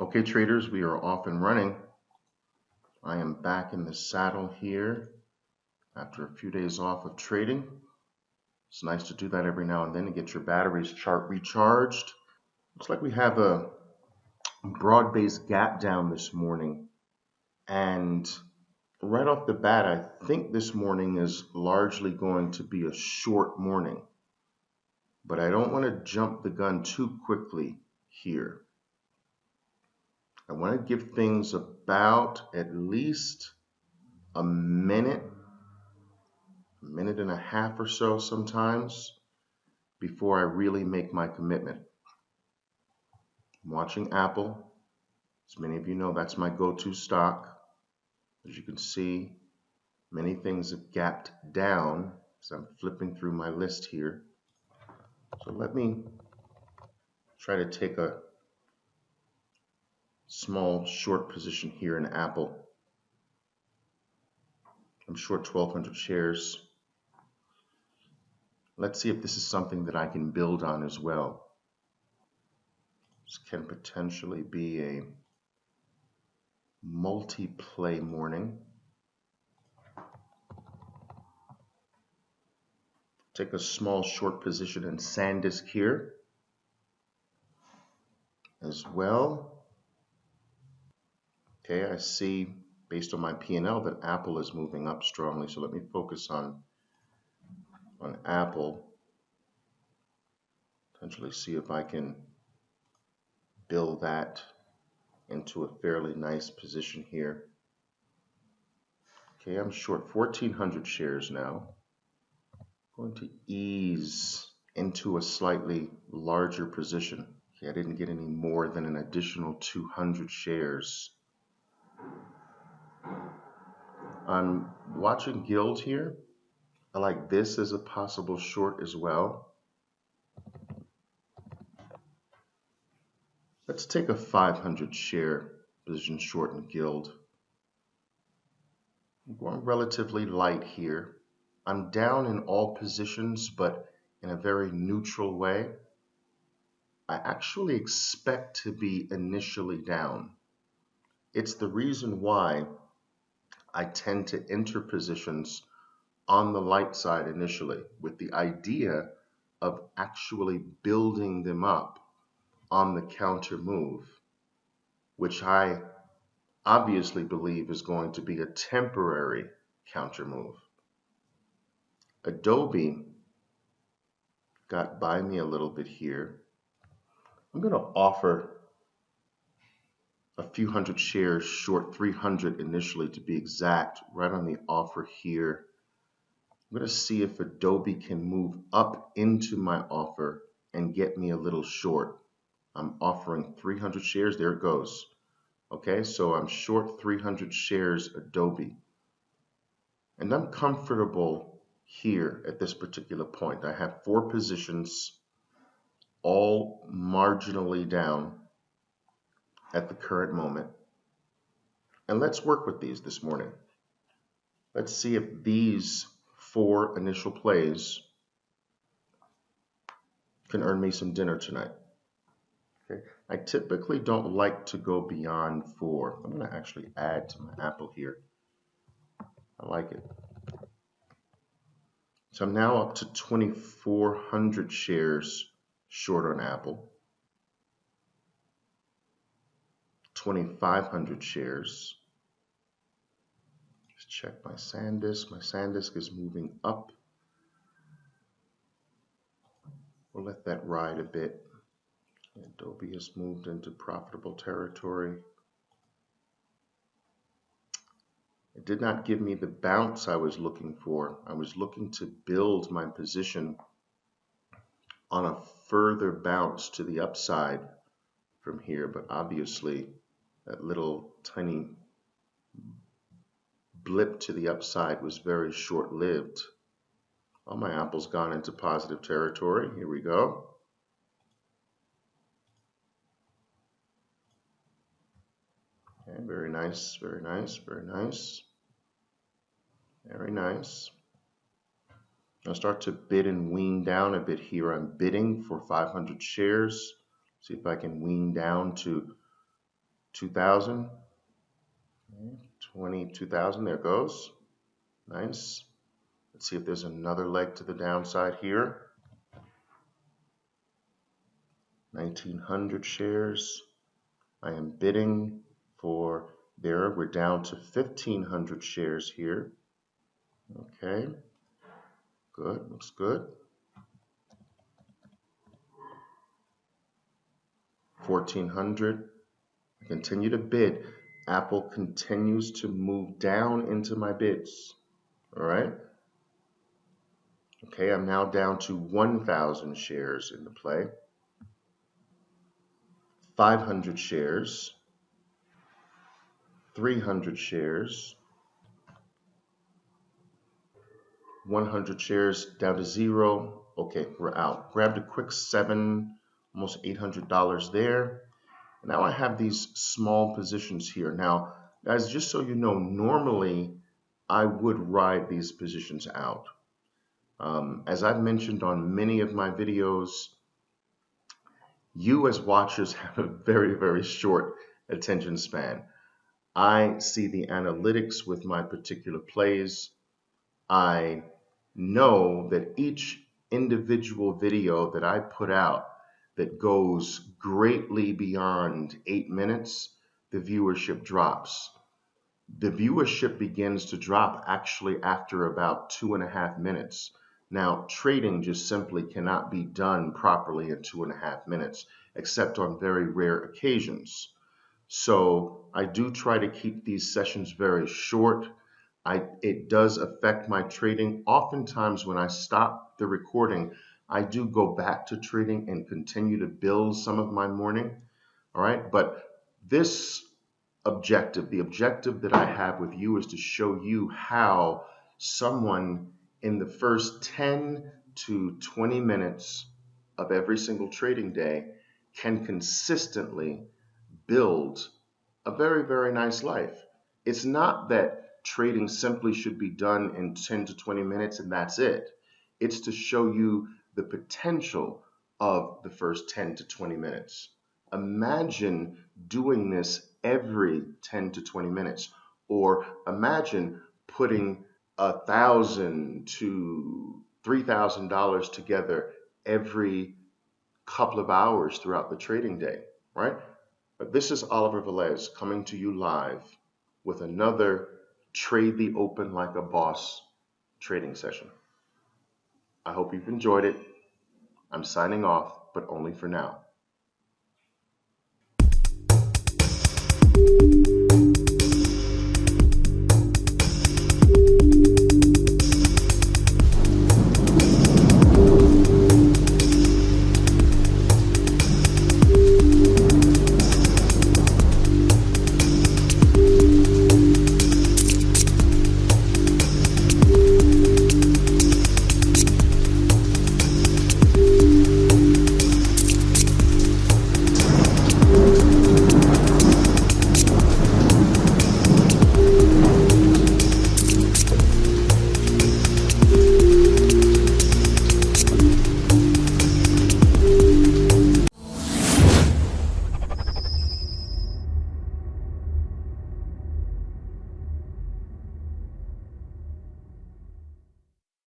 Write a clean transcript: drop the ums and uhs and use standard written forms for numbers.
Okay, traders, we are off and running. I am back in the saddle here after a few days off of trading. It's nice to do that every now and then to get your batteries recharged. Looks like we have a broad-based gap down this morning. And right off the bat, I think this morning is largely going to be a short morning. But I don't want to jump the gun too quickly here. I want to give things about at least a minute and a half or so sometimes before I really make my commitment. I'm watching Apple. As many of you know, that's my go-to stock. As you can see, many things have gapped down as I'm flipping through my list here. So let me try to take a small short position here in Apple. I'm short 1,200 shares. Let's see if this is something that I can build on as well. This can potentially be a multi-play morning. Take a small short position in SanDisk here as well. Okay, I see based on my P&L that Apple is moving up strongly, so let me focus on Apple. Potentially see if I can build that into a fairly nice position here. Okay, I'm short 1,400 shares now. Going to ease into a slightly larger position. Okay, I didn't get any more than an additional 200 shares. I'm watching Guild here. I like this as a possible short as well. Let's take a 500 share position short in Guild. I'm going relatively light here. I'm down in all positions, but in a very neutral way. I actually expect to be initially down. It's the reason why I tend to enter positions on the light side initially with the idea of actually building them up on the counter move, which I obviously believe is going to be a temporary counter move. Adobe got by me a little bit here. I'm going to offer a few hundred shares short 300 initially to be exact, right on the offer here. I'm going to see if Adobe can move up into my offer and get me a little short. I'm offering 300 shares. There it goes. Okay, so I'm short 300 shares Adobe. And I'm comfortable here at this particular point. I have 4 positions, all marginally down at the current moment. And let's work with these this morning. Let's see if these 4 initial plays can earn me some dinner tonight. Okay. I typically don't like to go beyond 4. I'm going to actually add to my Apple here. I like it. So I'm now up to 2,400 shares short on Apple. 2,500 shares. Just check my SanDisk. My SanDisk is moving up. We'll let that ride a bit. Adobe has moved into profitable territory. It did not give me the bounce I was looking for. I was looking to build my position on a further bounce to the upside from here, but obviously that little tiny blip to the upside was very short-lived. Well, my Apple's gone into positive territory. Here we go. Okay, very nice, very nice, very nice. Very nice. I'll start to bid and wean down a bit here. I'm bidding for 500 shares. See if I can wean down to 2,000, 22,000, there it goes. Nice. Let's see if there's another leg to the downside here. 1,900 shares. I am bidding for there. We're down to 1,500 shares here. Okay, good, looks good. 1,400. I continue to bid. Apple continues to move down into my bids. All right. Okay, I'm now down to 1,000 shares in the play. 500 shares. 300 shares. 100 shares down to 0. Okay, we're out. Grabbed a quick almost $800 there. Now I have these small positions here. Now, guys, just so you know, normally I would ride these positions out. As I've mentioned on many of my videos, you as watchers have a very, very short attention span. I see the analytics with my particular plays. I know that each individual video that I put out that goes greatly beyond 8 minutes, the viewership drops. The viewership begins to drop actually after about 2.5 minutes. Now, trading just simply cannot be done properly in 2.5 minutes, except on very rare occasions. So I do try to keep these sessions very short. It does affect my trading. Oftentimes when I stop the recording, I do go back to trading and continue to build some of my morning. All right, but this objective, the objective that I have with you is to show you how someone in the first 10 to 20 minutes of every single trading day can consistently build a very, very nice life. It's not that trading simply should be done in 10 to 20 minutes and that's it. It's to show you the potential of the first 10 to 20 minutes. Imagine doing this every 10 to 20 minutes, or imagine putting $1,000 to $3,000 together every couple of hours throughout the trading day, right? But this is Oliver Velez coming to you live with another Trade the Open Like a Boss trading session. I hope you've enjoyed it. I'm signing off, but only for now.